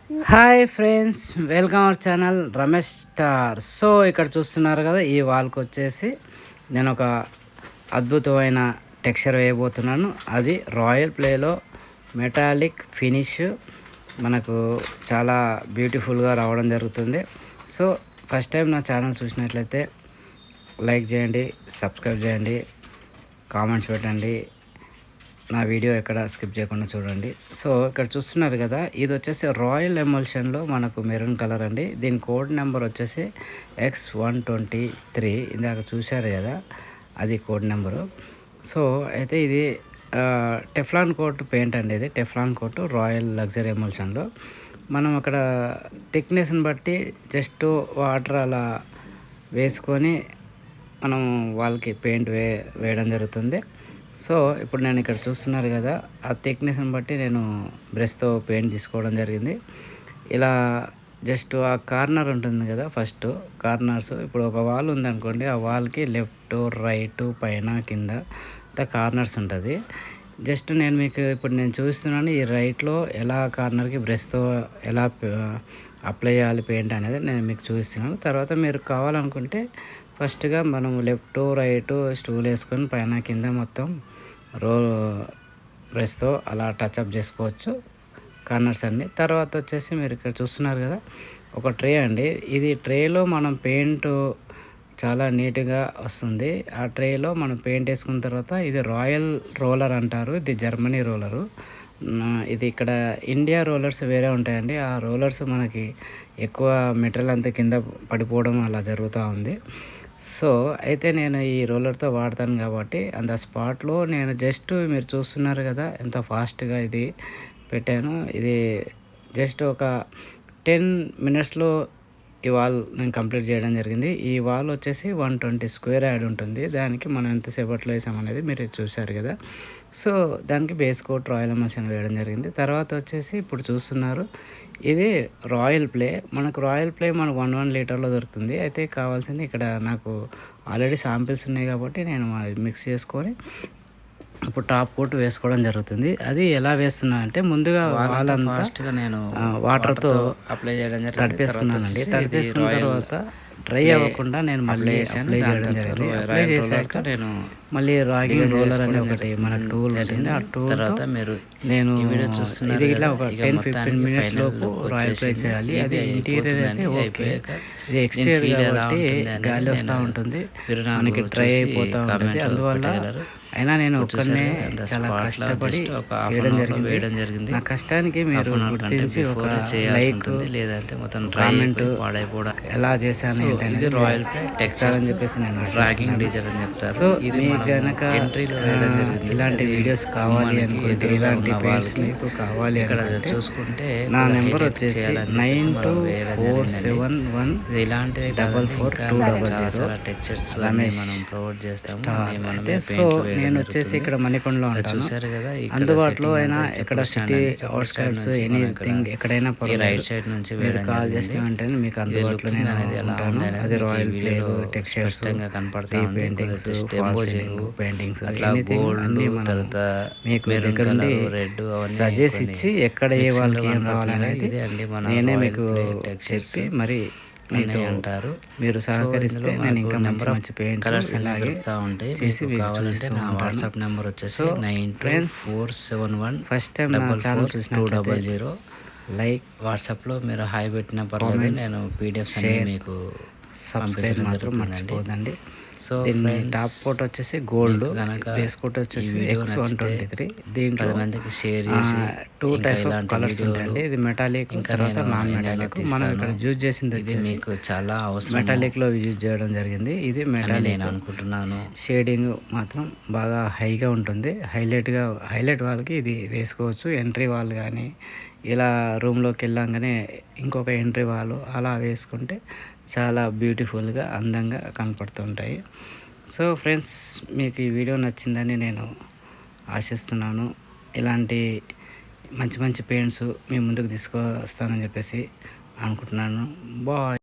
Hi friends, welcome our channel Ramesh star. So ఇక్కడ చూస్తున్నారు కదా, ఈ వాల్కి వచ్చేసి నేను ఒక అద్భుతమైన టెక్స్చర్ వేయబోతున్నాను. అది రాయల్ ప్లేలో మెటాలిక్ ఫినిష్ మనకు చాలా బ్యూటిఫుల్గా రావడం జరుగుతుంది. సో ఫస్ట్ టైం నా ఛానల్ చూసినట్లయితే లైక్ చేయండి, సబ్స్క్రైబ్ చేయండి, కామెంట్స్ పెట్టండి, నా వీడియో ఎక్కడ స్కిప్ చేయకుండా చూడండి. సో ఇక్కడ చూస్తున్నారు కదా, ఇది వచ్చేసి రాయల్ ఎమల్షన్లో మనకు మెరూన్ కలర్ అండి. దీని కోడ్ నెంబర్ వచ్చేసి X123. ఇందాక చూశారు కదా, అది కోడ్ నెంబరు. సో అయితే ఇది టెఫ్లాన్ కోట్ పెయింట్ అండి. ఇది టెఫ్లాన్ కోట్ రాయల్ లగ్జరీ ఎమల్షన్లో మనం అక్కడ థిక్నెస్ని బట్టి జస్ట్ వాటర్ అలా వేసుకొని మనం వాళ్ళకి పెయింట్ వేయడం జరుగుతుంది. సో ఇప్పుడు నేను ఇక్కడ చూస్తున్నారు కదా, ఆ థిక్నెస్ని బట్టి నేను బ్రష్తో పెయింట్ తీసుకోవడం జరిగింది. ఇలా జస్ట్ ఆ కార్నర్ ఉంటుంది కదా, ఫస్ట్ కార్నర్స్, ఇప్పుడు ఒక వాల్ ఉందనుకోండి, ఆ వాల్కి లెఫ్ట్ రైట్ పైన కింద కార్నర్స్ ఉంటుంది. జస్ట్ నేను మీకు ఇప్పుడు నేను చూస్తున్నాను, ఈ రైట్లో ఎలా కార్నర్కి బ్రష్తో ఎలా అప్లై చేయాలి పెయింట్ అనేది నేను మీకు చూపిస్తున్నాను. తర్వాత మీరు కావాలనుకుంటే ఫస్ట్గా మనం లెఫ్ట్ రైట్ స్టూల్ వేసుకొని పైన కింద మొత్తం బ్రష్తో అలా టచ్అప్ చేసుకోవచ్చు కార్నర్స్ అన్నీ. తర్వాత వచ్చేసి మీరు ఇక్కడ చూస్తున్నారు కదా, ఒక ట్రే అండి. ఇది ట్రేలో మనం పెయింట్ చాలా నీట్గా వస్తుంది. ఆ ట్రేలో మనం పెయింట్ వేసుకున్న తర్వాత, ఇది రాయల్ రోలర్ అంటారు, ఇది జర్మనీ రోలరు. ఇది ఇక్కడ ఇండియా రోలర్స్ వేరే ఉంటాయండి. ఆ రోలర్స్ మనకి ఎక్కువ మెటీరియల్ అంతా కింద పడిపోవడం అలా జరుగుతూ ఉంది. సో అయితే నేను ఈ రోలర్తో వాడతాను కాబట్టి అంత స్పాట్లో నేను జస్ట్ మీరు చూస్తున్నారు కదా ఎంత ఫాస్ట్గా ఇది పెట్టాను. ఇది జస్ట్ ఒక 10 minutesలో ఈ వాల్ నేను కంప్లీట్ చేయడం జరిగింది. ఈ వాల్ వచ్చేసి 120 స్క్వేర్ యార్డ్ ఉంటుంది. దానికి మనం ఎంతసేపట్లో వేసామనేది మీరు చూశారు కదా. సో దానికి బేస్ కోట్ రాయల్ ఎమల్షన్ వేయడం జరిగింది. తర్వాత వచ్చేసి ఇప్పుడు చూస్తున్నారు, ఇది రాయల్ ప్లే. మనకు రాయల్ ప్లే మనకు 1 లీటర్లో దొరుకుతుంది. అయితే కావాల్సింది ఇక్కడ నాకు ఆల్రెడీ శాంపిల్స్ ఉన్నాయి కాబట్టి నేను మిక్స్ చేసుకొని ఇప్పుడు టాప్ కోట్ వేసుకోవడం జరుగుతుంది. అది ఎలా వేస్తున్నా అంటే, ముందుగా వాళ్ళంతా ఫాస్ట్గా నేను వాటర్తో అప్లై చేయడం జరిగింది, తడిపేసుకున్నానండి. తడిపేసుకున్న తర్వాత డ్రై అవ్వకుండా నేను మళ్ళీ అప్లై చేయడం జరిగింది. అప్లై చేశాక నేను మళ్ళీ రాగింగ్ రోలర్ అనే ఒకటి మన టూల్ ఉంటుంది. ఆ టూల్ తర్వాత మీరు నేను ఇది ఇలా ఒక 10-15 minutes లోపు రాయల్ ప్లే చేయాలి. అది ఇంటీరియర్ అయితే ఓకే, ఇది ఎక్స్టీరియర్ కాబట్టి గాలి వస్తూ ఉంటుంది, మనకి డ్రై అయిపోతూ ఉంటుంది. అందువల్ల అయినా నేను ఒక్కనే చాలా కష్టపడి చేయడం జరిగింది. నా కష్టానికి మీరు గుర్తించి ఒక లైక్ లేదంటే మొత్తం కామెంట్ ఎలా చేశాను ఏంటనేది రాయల్ టెక్స్చర్ అని చెప్పేసి నేను ట్రాకింగ్ డీజర్ అని చెప్తారు. సో మీకు కనుక ఇలాంటి వీడియోస్ కావాలి అనుకుంటే, ఇలాంటి పెయింట్స్ మీకు కావాలి అనుకుంటే చూసుకుంటే నా నెంబర్ వచ్చేసి 9247144200 టెక్స్చర్స్ మనం ప్రొవైడ్ చేస్తాము. సో నేను వచ్చేసి ఇక్కడ మణికొండలో ఉంటాను. అందుబాటులో అయినా ఎక్కడ సిటీ అవుట్స్కర్ట్స్ ఎనీథింగ్ ఎక్కడైనా రైట్ సైడ్ నుంచి మీరు కాల్ చేస్తే వెంటనే మీకు అందుబాటులో నేను ఉంటాను. అది రాయల్ ప్లే టెక్స్చర్స్ కనపడతాయి, పెయింటింగ్స్, పెయింటింగ్స్, అన్ని మనం మీకు దగ్గర నుండి సజెస్ట్ ఇచ్చి ఎక్కడ ఏ వాళ్ళకి ఏం రావాలనేది నేనే మీకు చెప్పి మరి అంటారు. మీరు సహకరిస్తే నేను ఇంకా మంచి పెయింట్ కలర్స్ అలాగే చేసి కావాలంటే నా వాట్సాప్ నెంబర్ వచ్చేసి 9471 ఫస్ట్ టైం నా ఛానల్ చూసిన 200 లైక్ వాట్సాప్లో మీరు హాయ్ పెట్టిన పర్లేదు, నేను పీడిఎఫ్స్ అన్ని మీకు సబ్స్క్రైబ్ మాత్రం మర్చిపోదండి. సో దీన్ని టాప్ కోట్ వచ్చేసి గోల్డ్, బేస్ కోట్ వచ్చేసి X123. దీంట్లో మందికి షేర్ చేసి 2 టైప్ ఆఫ్ కలర్స్ ఉంటాయండి. ఇది మెటాలిక్ తర్వాత నాన్ మెటాలిక్. మనం ఇక్కడ యూజ్ చేసింది వచ్చేసి మీకు చాలా అవసరం మెటాలిక్లో యూజ్ చేయడం జరిగింది. ఇది మెటాలిక్ నేను అనుకుంటున్నాను. షేడింగ్ మాత్రం బాగా హైగా ఉంటుంది. హైలైట్ వాళ్ళకి ఇది వేసుకోవచ్చు. ఎంట్రీ వాల్ కానీ ఇలా రూమ్లోకి వెళ్ళంగానే ఇంకొక ఎంట్రీ వాల్ అలా వేసుకుంటే చాలా బ్యూటిఫుల్గా అందంగా కనపడుతుంటాయి. సో ఫ్రెండ్స్, మీకు ఈ వీడియో నచ్చిందని నేను ఆశిస్తున్నాను. ఇలాంటి మంచి పెయింట్స్ మీ ముందుకు తీసుకొస్తానని చెప్పేసి అనుకుంటున్నాను. బాయ్.